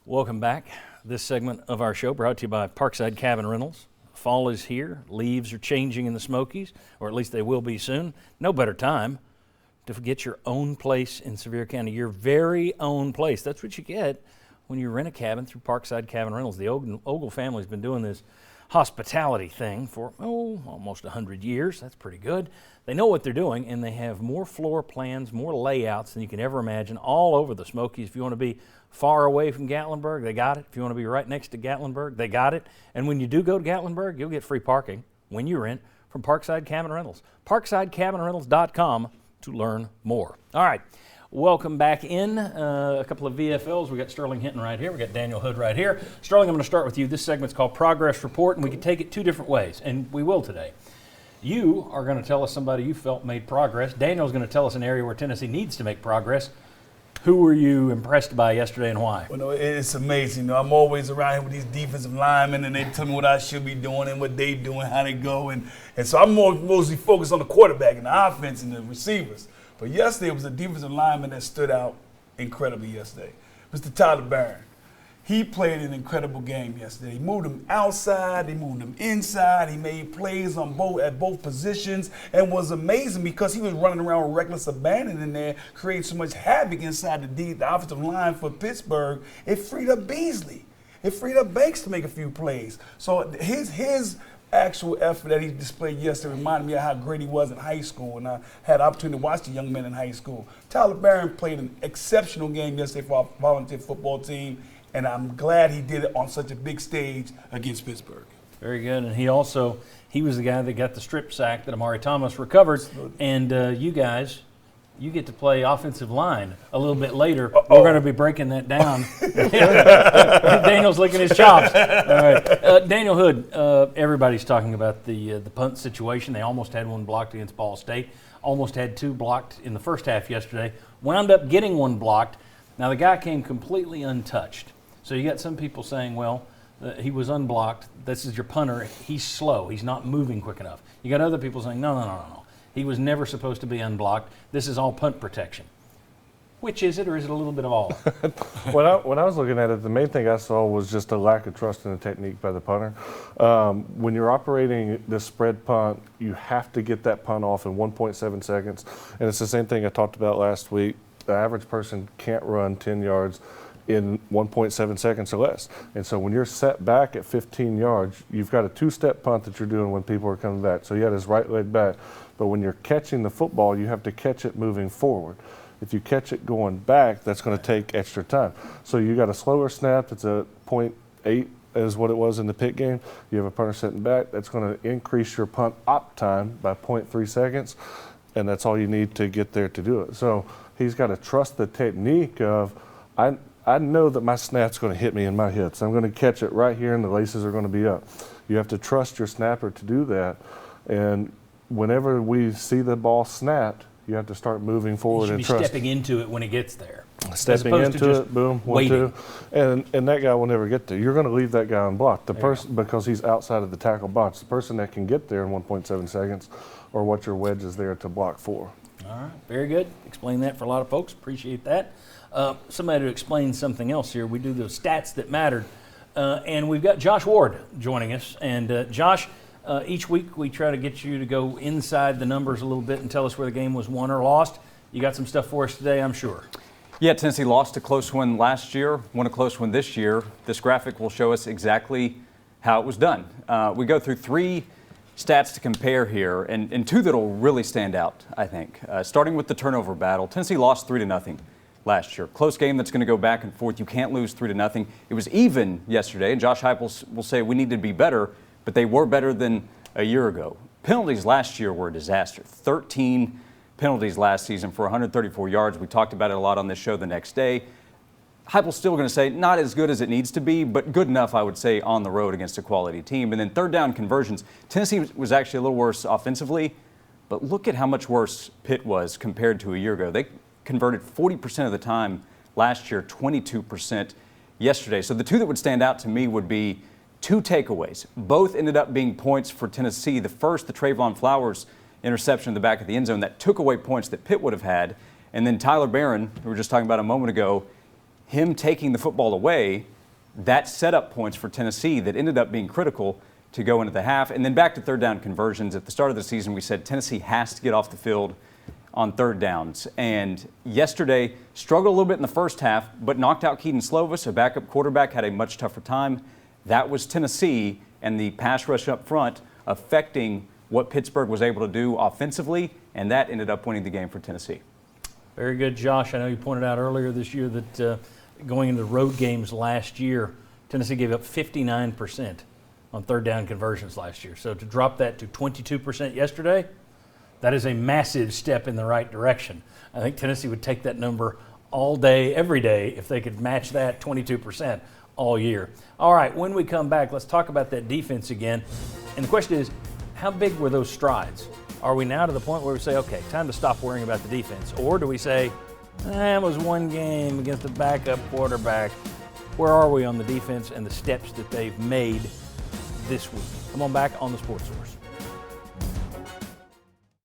Welcome back. This segment of our show brought to you by Parkside Cabin Rentals. Fall is here. Leaves are changing in the Smokies, or at least they will be soon. No better time to get your own place in Sevier County, your very own place. That's what you get when you rent a cabin through Parkside Cabin Rentals. The Ogle family's been doing this hospitality thing for, almost 100 years. That's pretty good. They know what they're doing, and they have more floor plans, more layouts than you can ever imagine all over the Smokies. If you want to be far away from Gatlinburg, they got it. If you want to be right next to Gatlinburg, they got it. And when you do go to Gatlinburg, you'll get free parking when you rent from Parkside Cabin Rentals. ParksideCabinRentals.com to learn more. All right, welcome back in. A couple of VFLs. We got Sterling Henton right here. We got Daniel Hood right here. Sterling, I'm going to start with you. This segment's called Progress Report, and we can take it two different ways, and we will today. You are going to tell us somebody you felt made progress. Daniel's going to tell us an area where Tennessee needs to make progress. Who were you impressed by yesterday and why? Well, it's amazing. I'm always around here with these defensive linemen, and they tell me what I should be doing and what they doing, how they go. And so I'm mostly focused on the quarterback and the offense and the receivers. But yesterday it was a defensive lineman that stood out incredibly yesterday. Mr. Tyler Barron. He played an incredible game yesterday. He moved him outside, he moved him inside, he made plays at both positions, and was amazing because he was running around with reckless abandon in there, creating so much havoc inside the offensive line for Pittsburgh. It freed up Beasley. It freed up Banks to make a few plays. So his actual effort that he displayed yesterday reminded me of how great he was in high school, and I had the opportunity to watch the young men in high school. Tyler Barron played an exceptional game yesterday for our volunteer football team, and I'm glad he did it on such a big stage against Pittsburgh. Very good. And he was the guy that got the strip sack that Amari Thomas recovered. Absolutely. And you guys, you get to play offensive line a little bit later. We're going to be breaking that down. Daniel's licking his chops. All right. Daniel Hood, everybody's talking about the punt situation. They almost had one blocked against Ball State. Almost had two blocked in the first half yesterday. Wound up getting one blocked. Now, the guy came completely untouched. So you got some people saying, well, he was unblocked. This is your punter. He's slow. He's not moving quick enough. You got other people saying, no. He was never supposed to be unblocked. This is all punt protection. Which is it, or is it a little bit of all? When I was looking at it, the main thing I saw was just a lack of trust in the technique by the punter. When you're operating the spread punt, you have to get that punt off in 1.7 seconds. And it's the same thing I talked about last week. The average person can't run 10 yards in 1.7 seconds or less. And so when you're set back at 15 yards, you've got a two-step punt that you're doing when people are coming back. So you got his right leg back. But when you're catching the football, you have to catch it moving forward. If you catch it going back, that's going to take extra time. So you got a slower snap. It's a 0.8 is what it was in the Pitt game. You have a punter sitting back. That's going to increase your punt op time by 0.3 seconds. And that's all you need to get there to do it. So he's got to trust the technique of, I know that my snap's going to hit me in my hips. I'm going to catch it right here and the laces are going to be up. You have to trust your snapper to do that. And whenever we see the ball snapped, you have to start moving forward and trust. Stepping into it when it gets there. Stepping into it, boom, 1, 2. And that guy will never get there. You're going to leave that guy unblocked. The person, because he's outside of the tackle box. The person that can get there in 1.7 seconds or what your wedge is there to block for. All right, very good. Explain that for a lot of folks. Appreciate that. Somebody to explain something else here. We do the stats that mattered. And we've got Josh Ward joining us. And Josh, each week we try to get you to go inside the numbers a little bit and tell us where the game was won or lost. You got some stuff for us today, I'm sure. Yeah, Tennessee lost a close one last year, won a close one this year. This graphic will show us exactly how it was done. We go through three stats to compare here, and two that will really stand out, I think. Starting with the turnover battle, Tennessee lost 3-0 last year. Close game that's going to go back and forth. You can't lose 3-0. It was even yesterday, and Josh Heupel will say we need to be better, but they were better than a year ago. Penalties last year were a disaster. 13 penalties last season for 134 yards. We talked about it a lot on this show the next day. Heupel's still going to say not as good as it needs to be, but good enough, I would say, on the road against a quality team. And then third down conversions. Tennessee was actually a little worse offensively, but look at how much worse Pitt was compared to a year ago. They converted 40% of the time last year, 22% yesterday. So the two that would stand out to me would be two takeaways. Both ended up being points for Tennessee. The first, the Trayvon Flowers interception in the back of the end zone that took away points that Pitt would have had. And then Tyler Barron, who we were just talking about a moment ago, him taking the football away, that set up points for Tennessee that ended up being critical to go into the half. And then back to third down conversions. At the start of the season, we said Tennessee has to get off the field on third downs. And yesterday, struggled a little bit in the first half, but knocked out Keaton Slovis, a backup quarterback, had a much tougher time. That was Tennessee and the pass rush up front affecting what Pittsburgh was able to do offensively, and that ended up winning the game for Tennessee. Very good, Josh. I know you pointed out earlier this year that going into road games last year, Tennessee gave up 59% on third down conversions last year. So to drop that to 22% yesterday, that is a massive step in the right direction. I think Tennessee would take that number all day, every day, if they could match that 22% all year. All right, when we come back, let's talk about that defense again. And the question is, how big were those strides? Are we now to the point where we say, okay, time to stop worrying about the defense? Or do we say, it was one game against a backup quarterback. Where are we on the defense and the steps that they've made this week? Come on back on the Sports Source.